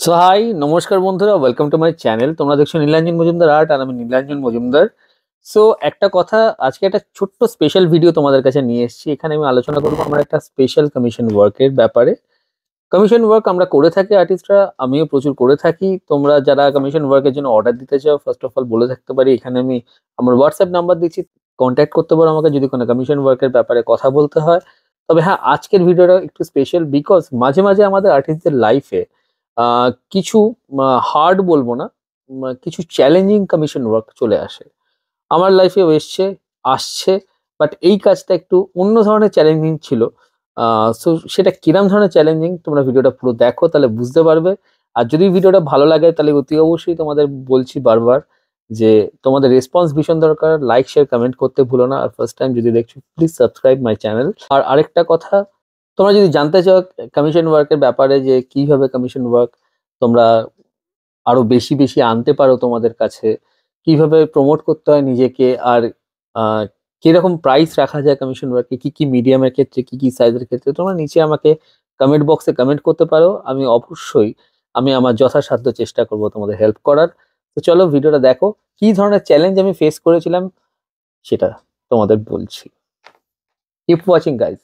So high নমস্কার বন্ধুরা, welcome to my channel. তোমরা দেখছো নীলাঞ্জন মজুমদার আর্ট আর আমি নীলাঞ্জন মজুমদার। সো একটা কথা, আজকে একটা ছোট্ট স্পেশাল ভিডিও তোমাদের কাছে নিয়ে এসেছি। এখানে আমি আলোচনা করবো আমার একটা স্পেশাল কমিশন ওয়ার্কের ব্যাপারে। কমিশন ওয়ার্ক আমরা করে থাকি আর্টিস্টরা, আমিও প্রচুর করে থাকি। তোমরা যারা কমিশন ওয়ার্কের জন্য অর্ডার দিতে চাও, ফার্স্ট অফ অল বলে থাকতে পারি, এখানে আমি আমার হোয়াটসঅ্যাপ নাম্বার দিচ্ছি, কন্ট্যাক্ট করতে পারো আমাকে যদি কোনো কমিশন ওয়ার্কের ব্যাপারে কথা বলতে হয়। তবে হ্যাঁ, আজকের ভিডিওটা একটু স্পেশাল বিকজ মাঝে মাঝে আমাদের আর্টিস্টদের লাইফে কিছু হার্ড বলবো না, কিছু চ্যালেঞ্জিং কমিশন ওয়ার্ক চলে আসে। আমার লাইফেও এসছে, আসছে, বাট এই কাজটা একটু অন্য ধরনের চ্যালেঞ্জিং ছিল। সো সেটা কিরম ধরনের চ্যালেঞ্জিং তোমরা ভিডিওটা পুরো দেখো, তাহলে বুঝতে পারবে। আর যদি ভিডিওটা ভালো লাগে তাহলে অতি অবশ্যই তোমাদের বলছি বারবার যে তোমাদের রেসপন্স ভীষণ দরকার। লাইক শেয়ার কমেন্ট করতে ভুলো না। আর ফার্স্ট টাইম যদি দেখছো প্লিজ সাবস্ক্রাইব মাই চ্যানেল। আর আরেকটা কথা, তোমরা যদি জানতে চাও কমিশন ওয়ার্কের ব্যাপারে যে কিভাবে কমিশন ওয়ার্ক তোমরা আরো বেশি বেশি আনতে পারো তোমাদের কাছে, কিভাবে প্রমোট করতে হয় নিজেকে, আর আহ, কিরকম প্রাইস রাখা যায় কমিশন ওয়ার্কে, কি কি মিডিয়ামের ক্ষেত্রে, কি কি সাইজের ক্ষেত্রে, তোমরা নিচে আমাকে কমেন্ট বক্সে কমেন্ট করতে পারো। আমি অবশ্যই আমার যথাসাধ্য চেষ্টা করব তোমাদের হেল্প করার। তো চলো ভিডিওটা দেখো, কি ধরনের চ্যালেঞ্জ আমি ফেস করেছিলাম সেটা তোমাদের বলছি। Keep watching guys.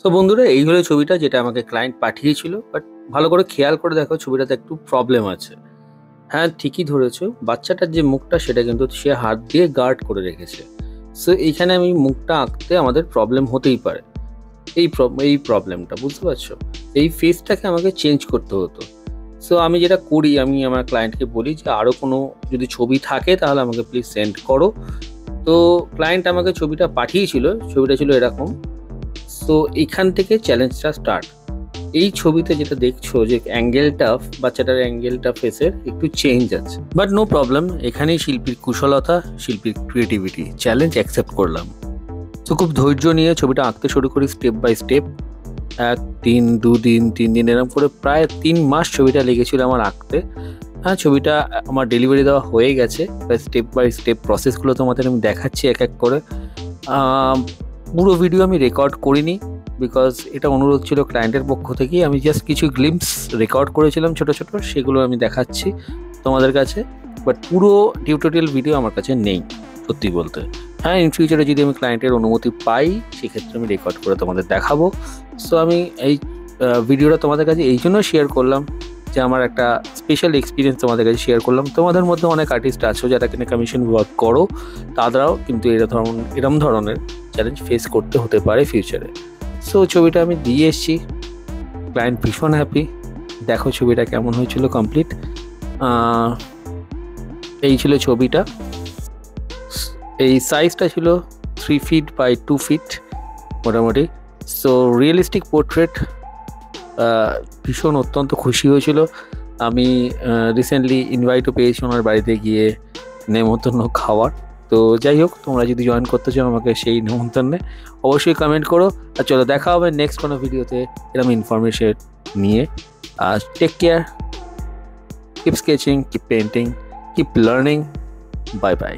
তো বন্ধুরা, এই হলো ছবিটা যেটা আমাকে ক্লায়েন্ট পাঠিয়েছিল। বাট ভালো করে খেয়াল করে দেখো, ছবিটাতে একটু প্রবলেম আছে। হ্যাঁ, ঠিকই ধরেছো, বাচ্চাটার যে মুখটা সেটা কিন্তু সে হাত দিয়ে গার্ড করে রেখেছে। সো এইখানে আমি মুখটা আঁকতে আমাদের প্রবলেম হতেই পারে। এই প্রবলেমটা বুঝতে পারছো, এই ফেসটাকে আমাকে চেঞ্জ করতে হতো। সো আমি যেটা করি, আমি আমার ক্লায়েন্টকে বলি যে আরও কোনো যদি ছবি থাকে তাহলে আমাকে প্লিজ সেন্ড করো। তো ক্লায়েন্ট আমাকে ছবিটা পাঠিয়েছিল, ছবিটা ছিল এরকম। সো এখান থেকে চ্যালেঞ্জটা স্টার্ট। এই ছবিতে যেটা দেখছো যে অ্যাঙ্গেলটা, বাচ্চাটার অ্যাঙ্গেলটা ফেসের একটু চেঞ্জ আছে, বাট নো প্রবলেম। এখানেই শিল্পীর কুশলতা, শিল্পীর ক্রিয়েটিভিটি, চ্যালেঞ্জ অ্যাকসেপ্ট করলাম। তো খুব ধৈর্য নিয়ে ছবিটা আঁকতে শুরু করি, স্টেপ বাই স্টেপ। 1 দিন 2 দিন 3 দিন এরকম করে প্রায় 3 মাস ছবিটা লেগেছিল আমার আঁকতে। হ্যাঁ, ছবিটা আমার ডেলিভারি দেওয়া হয়ে গেছে। স্টেপ বাই স্টেপ প্রসেসগুলো তোমাদের আমি দেখাচ্ছি এক এক করে। পুরো ভিডিও আমি রেকর্ড করিনি বিকজ এটা অনুরোধ ছিল ক্লায়েন্টের পক্ষ থেকেই। আমি জাস্ট কিছু গ্লিম্পস রেকর্ড করেছিলাম ছোট ছোট, সেগুলো আমি দেখাচ্ছি তোমাদের কাছে। বাট পুরো টিউটোরিয়াল ভিডিও আমার কাছে নেই সত্যি বলতে। হ্যাঁ, ইন ফিউচারে যদি আমি ক্লায়েন্টের অনুমতি পাই সেক্ষেত্রে আমি রেকর্ড করে তোমাদের দেখাবো। সো আমি এই ভিডিওটা তোমাদের কাছে এই জন্য শেয়ার করলাম যে আমার একটা স্পেশাল এক্সপিরিয়েন্স তোমাদের কাছে শেয়ার করলাম। তোমাদের মধ্যে অনেক আর্টিস্ট আছো যারা কিনা কমিশন ওয়ার্ক করো, তারাও কিন্তু এরম ধরনের চ্যালেঞ্জ ফেস করতে হতে পারে ফিউচারে। সো ছবিটা আমি দিয়ে এসেছি, ক্লায়েন্ট ভীষণ হ্যাপি। দেখো ছবিটা কেমন হয়েছিল কমপ্লিট। এই ছিল ছবিটা। এই সাইজটা ছিল 3 ফিট বাই 2 ফিট মোটামুটি। So realistic portrait. ভীষণ অত্যন্ত খুশি হয়েছিল। আমি রিসেন্টলি ইনভাইটও পেয়েছি ওনার বাড়িতে গিয়ে নেমন্তন্ন খাওয়ার। তো যাই হোক, তোমরা যদি জয়েন করতে চাও আমাকে সেই নেমন্তন্নে অবশ্যই কমেন্ট করো। আর চলো দেখা হবে নেক্সট কোনো ভিডিওতে এরকম ইনফরমেশন নিয়ে। আর take care, keep sketching, keep painting, keep learning. Bye by.